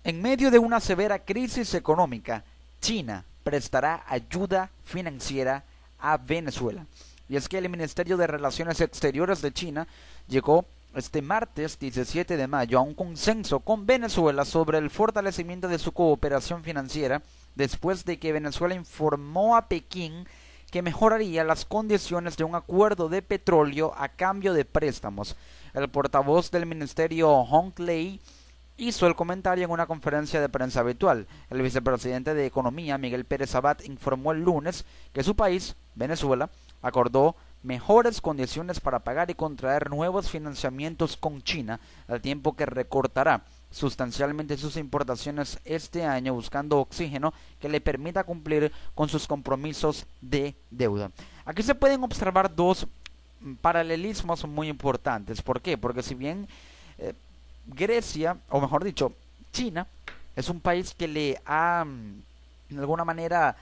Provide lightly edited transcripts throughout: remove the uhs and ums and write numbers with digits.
En medio de una severa crisis económica, China prestará ayuda financiera a Venezuela. Y es que el Ministerio de Relaciones Exteriores de China llegó este martes 17 de mayo a un consenso con Venezuela sobre el fortalecimiento de su cooperación financiera después de que Venezuela informó a Pekín que mejoraría las condiciones de un acuerdo de petróleo a cambio de préstamos. El portavoz del ministerio Hong Lei hizo el comentario en una conferencia de prensa habitual. El vicepresidente de Economía, Miguel Pérez Abad, informó el lunes que su país, Venezuela, acordó mejores condiciones para pagar y contraer nuevos financiamientos con China, al tiempo que recortará sustancialmente sus importaciones este año, buscando oxígeno que le permita cumplir con sus compromisos de deuda. Aquí se pueden observar dos paralelismos muy importantes. ¿Por qué? Porque si bien Grecia, o mejor dicho, China, es un país que le ha, de alguna manera,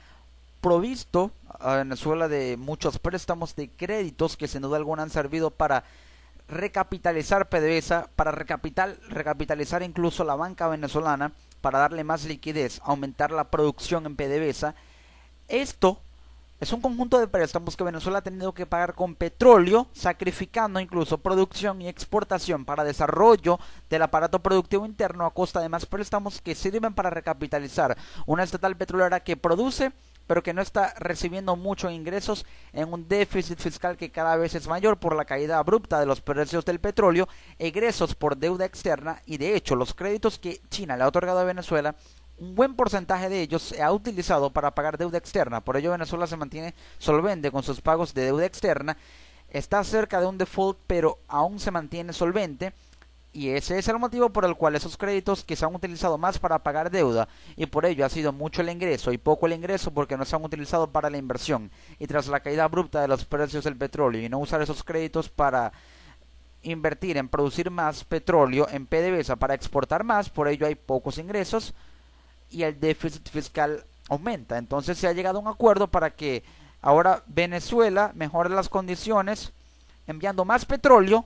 provisto a Venezuela de muchos préstamos de créditos que sin duda alguna han servido para recapitalizar PDVSA, para recapitalizar incluso la banca venezolana, para darle más liquidez, aumentar la producción en PDVSA. Esto es un conjunto de préstamos que Venezuela ha tenido que pagar con petróleo, sacrificando incluso producción y exportación para desarrollo del aparato productivo interno a costa de más préstamos que sirven para recapitalizar una estatal petrolera que produce pero que no está recibiendo muchos ingresos en un déficit fiscal que cada vez es mayor por la caída abrupta de los precios del petróleo, egresos por deuda externa y de hecho los créditos que China le ha otorgado a Venezuela, un buen porcentaje de ellos se ha utilizado para pagar deuda externa. Por ello Venezuela se mantiene solvente con sus pagos de deuda externa, está cerca de un default pero aún se mantiene solvente. Y ese es el motivo por el cual esos créditos que se han utilizado más para pagar deuda y por ello ha sido mucho el ingreso y poco el ingreso porque no se han utilizado para la inversión. Y tras la caída abrupta de los precios del petróleo y no usar esos créditos para invertir en producir más petróleo en PDVSA para exportar más, por ello hay pocos ingresos y el déficit fiscal aumenta. Entonces se ha llegado a un acuerdo para que ahora Venezuela mejore las condiciones enviando más petróleo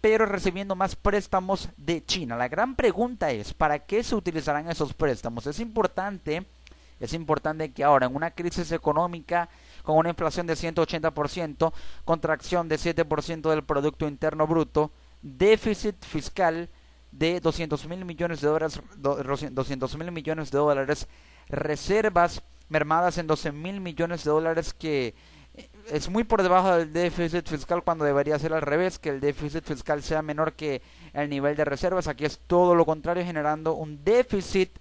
pero recibiendo más préstamos de China. La gran pregunta es, ¿para qué se utilizarán esos préstamos? Es importante que ahora en una crisis económica con una inflación de 180%, contracción de 7% del Producto Interno Bruto, déficit fiscal de 200 mil millones de dólares, 200 mil millones de dólares, reservas mermadas en 12 mil millones de dólares que es muy por debajo del déficit fiscal cuando debería ser al revés, que el déficit fiscal sea menor que el nivel de reservas. Aquí es todo lo contrario, generando un déficit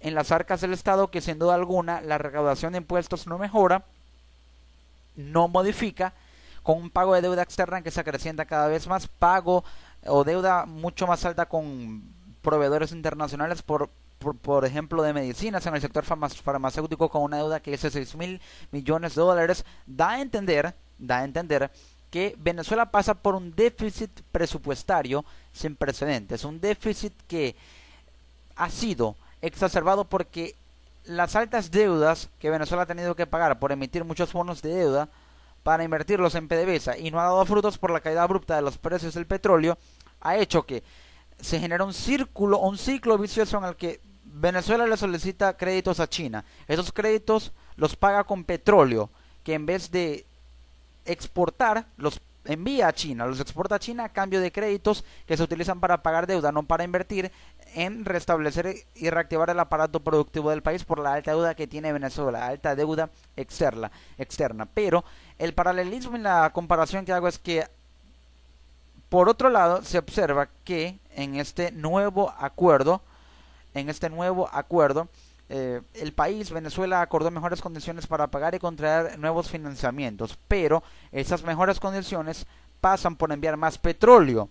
en las arcas del Estado que sin duda alguna la recaudación de impuestos no mejora, no modifica, con un pago de deuda externa que se acrecienta cada vez más, pago o deuda mucho más alta con proveedores internacionales por ejemplo de medicinas en el sector farmacéutico con una deuda que es de 6 mil millones de dólares, da a entender que Venezuela pasa por un déficit presupuestario sin precedentes, un déficit que ha sido exacerbado porque las altas deudas que Venezuela ha tenido que pagar por emitir muchos bonos de deuda para invertirlos en PDVSA y no ha dado frutos por la caída abrupta de los precios del petróleo, ha hecho que se genera un ciclo vicioso en el que Venezuela le solicita créditos a China. Esos créditos los paga con petróleo, que en vez de exportar, los envía a China, los exporta a China a cambio de créditos que se utilizan para pagar deuda, no para invertir en restablecer y reactivar el aparato productivo del país por la alta deuda que tiene Venezuela, alta deuda externa. Pero el paralelismo en la comparación que hago es que por otro lado se observa que en este nuevo acuerdo, el país, Venezuela, acordó mejores condiciones para pagar y contraer nuevos financiamientos, pero esas mejores condiciones pasan por enviar más petróleo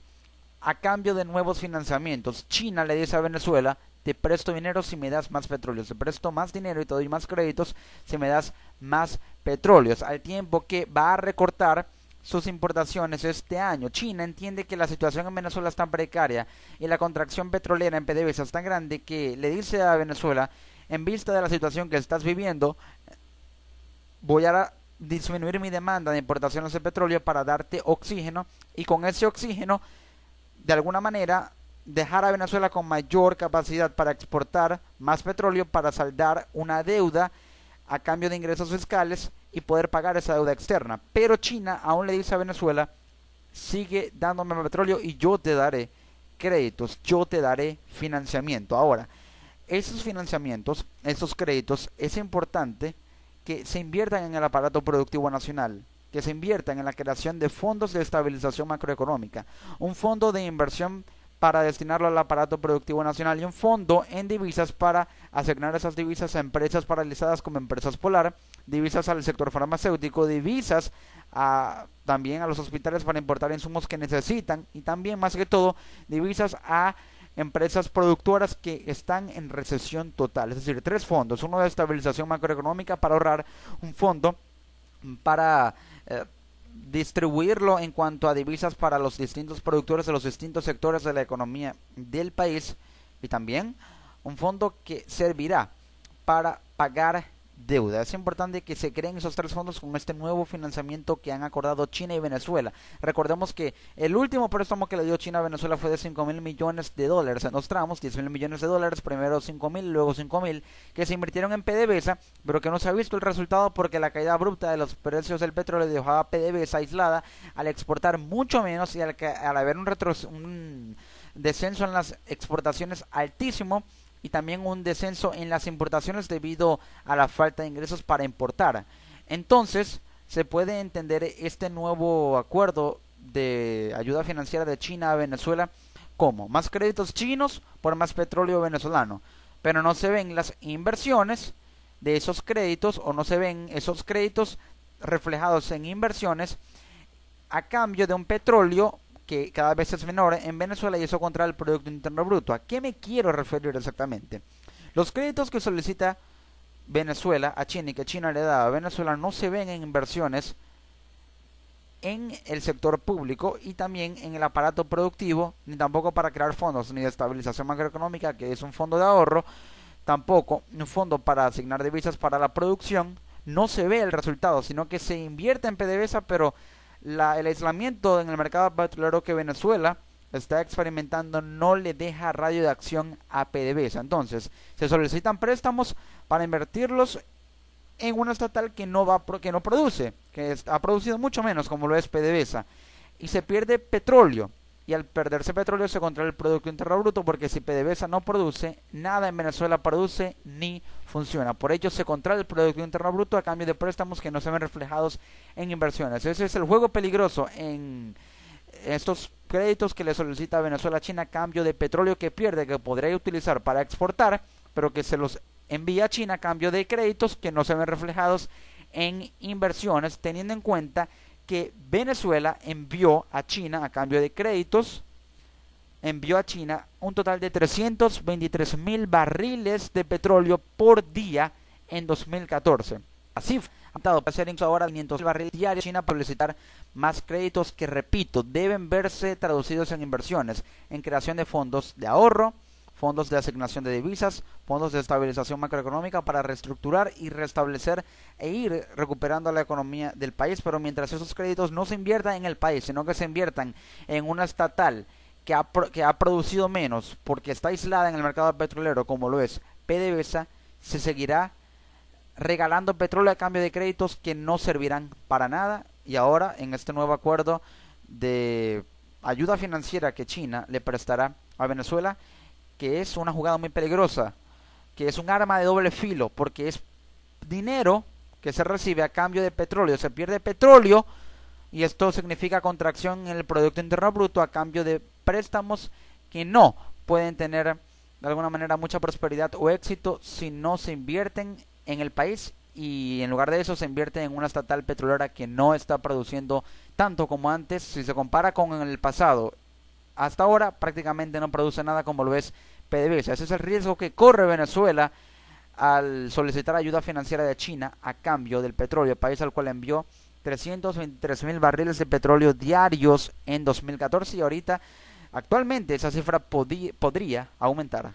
a cambio de nuevos financiamientos. China le dice a Venezuela, te presto dinero si me das más petróleo, te presto más dinero y te doy más créditos si me das más petróleos, al tiempo que va a recortar sus importaciones este año. China entiende que la situación en Venezuela es tan precaria y la contracción petrolera en PDVSA es tan grande que le dice a Venezuela, en vista de la situación que estás viviendo, voy a disminuir mi demanda de importaciones de petróleo para darte oxígeno y con ese oxígeno de alguna manera dejar a Venezuela con mayor capacidad para exportar más petróleo para saldar una deuda a cambio de ingresos fiscales y poder pagar esa deuda externa. Pero China aún le dice a Venezuela, sigue dándome petróleo y yo te daré créditos, yo te daré financiamiento. Ahora, esos financiamientos, esos créditos, es importante que se inviertan en el aparato productivo nacional, que se inviertan en la creación de fondos de estabilización macroeconómica, un fondo de inversión para destinarlo al aparato productivo nacional y un fondo en divisas para asignar esas divisas a empresas paralizadas como Empresas Polar, divisas al sector farmacéutico, divisas también a los hospitales para importar insumos que necesitan y también más que todo divisas a empresas productoras que están en recesión total. Es decir, 3 fondos, uno de estabilización macroeconómica para ahorrar, un fondo para distribuirlo en cuanto a divisas para los distintos productores de los distintos sectores de la economía del país y también un fondo que servirá para pagar deuda. Es importante que se creen esos 3 fondos con este nuevo financiamiento que han acordado China y Venezuela. Recordemos que el último préstamo que le dio China a Venezuela fue de $5.000 millones en dos tramos, $10.000 millones, primero 5.000, luego 5.000, que se invirtieron en PDVSA, pero que no se ha visto el resultado porque la caída abrupta de los precios del petróleo dejó a PDVSA aislada al exportar mucho menos y al haber un descenso en las exportaciones altísimo y también un descenso en las importaciones debido a la falta de ingresos para importar. Entonces, se puede entender este nuevo acuerdo de ayuda financiera de China a Venezuela como más créditos chinos por más petróleo venezolano, pero no se ven las inversiones de esos créditos o no se ven esos créditos reflejados en inversiones a cambio de un petróleo que cada vez es menor en Venezuela y eso contra el Producto Interno Bruto. ¿A qué me quiero referir exactamente? Los créditos que solicita Venezuela a China y que China le da a Venezuela no se ven en inversiones en el sector público y también en el aparato productivo, ni tampoco para crear fondos, ni de estabilización macroeconómica, que es un fondo de ahorro, tampoco un fondo para asignar divisas para la producción. No se ve el resultado, sino que se invierte en PDVSA, pero el aislamiento en el mercado petrolero que Venezuela está experimentando no le deja radio de acción a PDVSA. Entonces, se solicitan préstamos para invertirlos en una estatal que no produce, que ha producido mucho menos, como lo es PDVSA, y se pierde petróleo. Y al perderse petróleo se controla el Producto Interno Bruto, porque si PDVSA no produce, nada en Venezuela produce ni funciona. Por ello se controla el Producto Interno Bruto a cambio de préstamos que no se ven reflejados en inversiones. Ese es el juego peligroso en estos créditos que le solicita Venezuela a China a cambio de petróleo que pierde, que podría utilizar para exportar, pero que se los envía a China a cambio de créditos que no se ven reflejados en inversiones, teniendo en cuenta que Venezuela envió a China a cambio de créditos, envió a China un total de 323.000 barriles de petróleo por día en 2014. Así ha dado para hacer ahora 500 barriles diarios China para solicitar más créditos que, repito, deben verse traducidos en inversiones, en creación de fondos de ahorro, fondos de asignación de divisas, fondos de estabilización macroeconómica para reestructurar y restablecer e ir recuperando la economía del país, pero mientras esos créditos no se inviertan en el país, sino que se inviertan en una estatal que ha producido menos porque está aislada en el mercado petrolero como lo es PDVSA, se seguirá regalando petróleo a cambio de créditos que no servirán para nada. Y ahora en este nuevo acuerdo de ayuda financiera que China le prestará a Venezuela, que es una jugada muy peligrosa, que es un arma de doble filo, porque es dinero que se recibe a cambio de petróleo, se pierde petróleo y esto significa contracción en el Producto Interno Bruto a cambio de préstamos que no pueden tener de alguna manera mucha prosperidad o éxito si no se invierten en el país, y en lugar de eso se invierte en una estatal petrolera que no está produciendo tanto como antes. Si se compara con el pasado, hasta ahora prácticamente no produce nada como lo es PDVSA. Ese es el riesgo que corre Venezuela al solicitar ayuda financiera de China a cambio del petróleo, país al cual envió 323.000 barriles de petróleo diarios en 2014 y ahorita actualmente esa cifra podría aumentar.